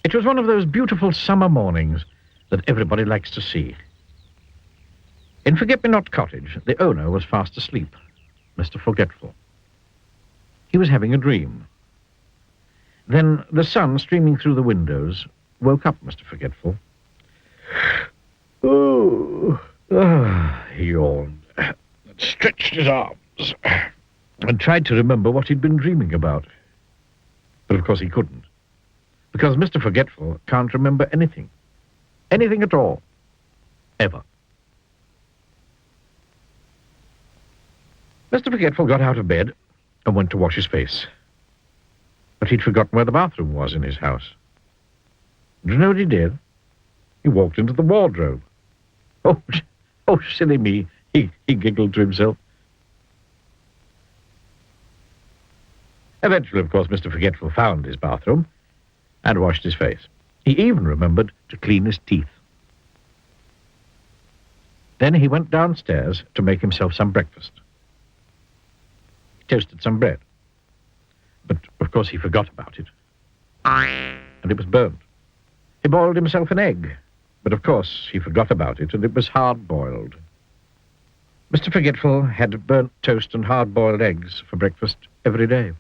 It was one of those beautiful summer mornings that everybody likes to see. In Forget-Me-Not Cottage, the owner was fast asleep, Mr. Forgetful. He was having a dream. Then the sun, streaming through the windows, woke up Mr. Forgetful. He yawned, stretched his arms, and tried to remember what he'd been dreaming about. But of course he couldn't, because Mr. Forgetful can't remember anything. Anything at all. Ever. Mr. Forgetful got out of bed and went to wash his face. But he'd forgotten where the bathroom was in his house. Do you know what he did? He walked into the wardrobe. Oh, silly me, he giggled to himself. Eventually, of course, Mr. Forgetful found his bathroom and washed his face. He even remembered to clean his teeth. Then he went downstairs to make himself some breakfast. He toasted some bread. But, of course, he forgot about it. And it was burnt. He boiled himself an egg. But, of course, he forgot about it, and it was hard-boiled. Mr. Forgetful had burnt toast and hard-boiled eggs for breakfast every day.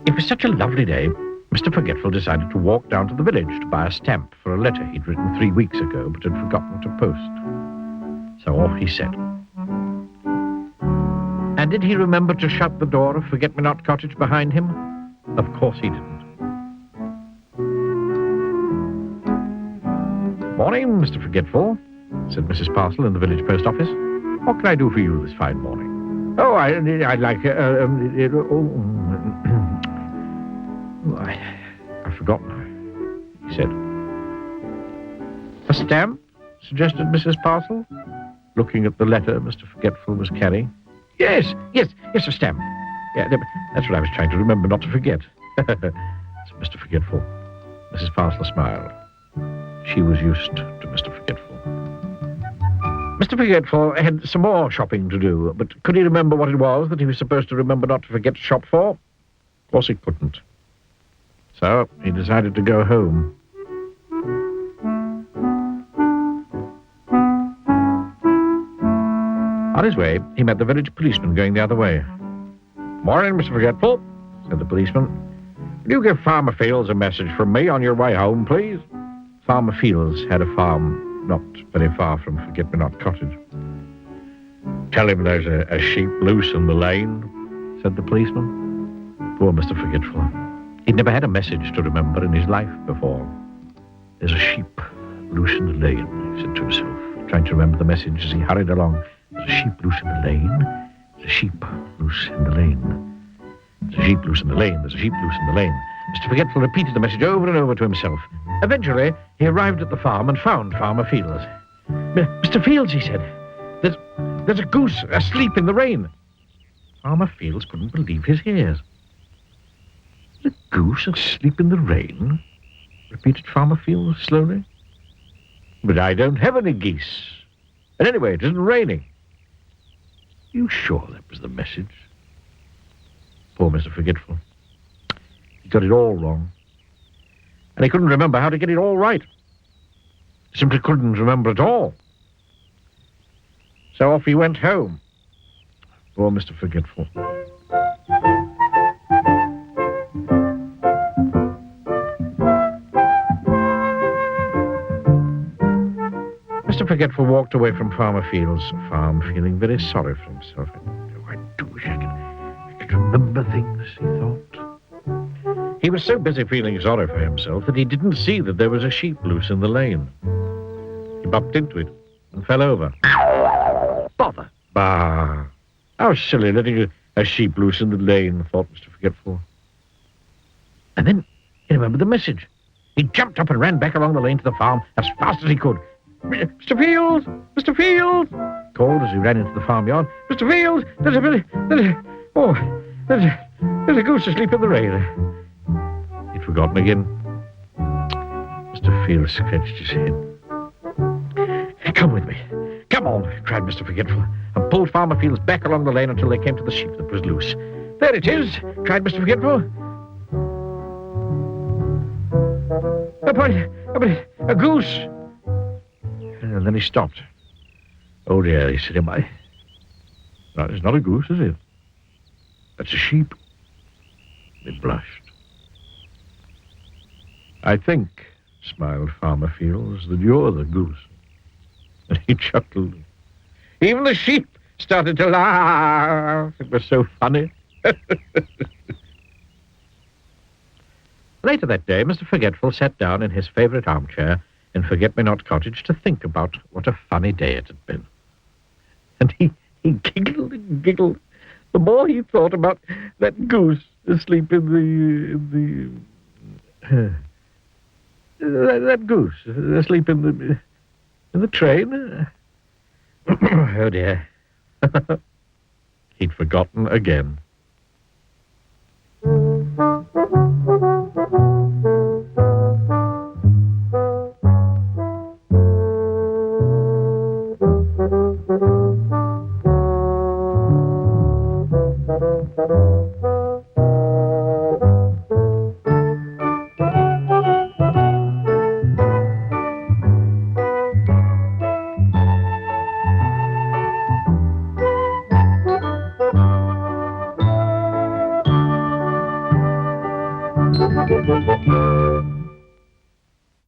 It was such a lovely day, Mr. Forgetful decided to walk down to the village to buy a stamp for a letter he'd written 3 weeks ago, but had forgotten to post. So off he set. And did he remember to shut the door of Forget-Me-Not Cottage behind him? Of course he didn't. Morning, Mr. Forgetful, said Mrs. Parcel in the village post office. What can I do for you this fine morning? Oh, I'd like... I forgot now, he said. A stamp, suggested Mrs. Parcel, looking at the letter Mr. Forgetful was carrying. Yes, a stamp. Yeah, that's what I was trying to remember not to forget, said Mr. Forgetful. Mrs. Parcel smiled. She was used to Mr. Forgetful. Mr. Forgetful had some more shopping to do, but could he remember what it was that he was supposed to remember not to forget to shop for? Of course he couldn't. So he decided to go home. On his way, he met the village policeman going the other way. Morning, Mr. Forgetful, said the policeman. Will you give Farmer Fields a message from me on your way home, please? Farmer Fields had a farm not very far from Forget-Me-Not Cottage. Tell him there's a sheep loose in the lane, said the policeman. Poor Mr. Forgetful. He'd never had a message to remember in his life before. There's a sheep loose in the lane, he said to himself, trying to remember the message as he hurried along. There's a sheep loose in the lane. There's a sheep loose in the lane. There's a sheep loose in the lane. There's a sheep loose in the lane. Mr. Forgetful repeated the message over and over to himself. Eventually, he arrived at the farm and found Farmer Fields. Mr. Fields, he said, there's a goose asleep in the rain. Farmer Fields couldn't believe his ears. The goose asleep in the rain? Repeated Farmer Fields slowly. But I don't have any geese. And anyway, it isn't raining. You sure that was the message? Poor Mr. Forgetful. He got it all wrong. And he couldn't remember how to get it all right. He simply couldn't remember at all. So off he went home. Poor Mr. Forgetful. Mr. Forgetful walked away from Farmer Fields' farm, feeling very sorry for himself. I do wish I could remember things, he thought. He was so busy feeling sorry for himself that he didn't see that there was a sheep loose in the lane. He bumped into it and fell over. Bother! Bah! How silly, letting a sheep loose in the lane, thought Mr. Forgetful. And then he remembered the message. He jumped up and ran back along the lane to the farm as fast as he could. Mr. Fields! Mr. Fields! Called as he ran into the farmyard. Mr. Fields! There's a goose asleep in the rain. He'd forgotten again. Mr. Fields scratched his head. Come with me. Come on, cried Mr. Forgetful, and pulled Farmer Fields back along the lane until they came to the sheep that was loose. There it is, cried Mr. Forgetful. But a goose! And then he stopped. Oh dear, he said, am I? No, it's not a goose, is it? That's a sheep. He blushed. I think, smiled Farmer Fields, that you're the goose. And he chuckled. Even the sheep started to laugh. It was so funny. Later that day, Mr. Forgetful sat down in his favorite armchair in Forget-Me-Not Cottage to think about what a funny day it had been. And he giggled and giggled the more he thought about that goose asleep in the that goose asleep in the train. Oh dear. He'd forgotten again.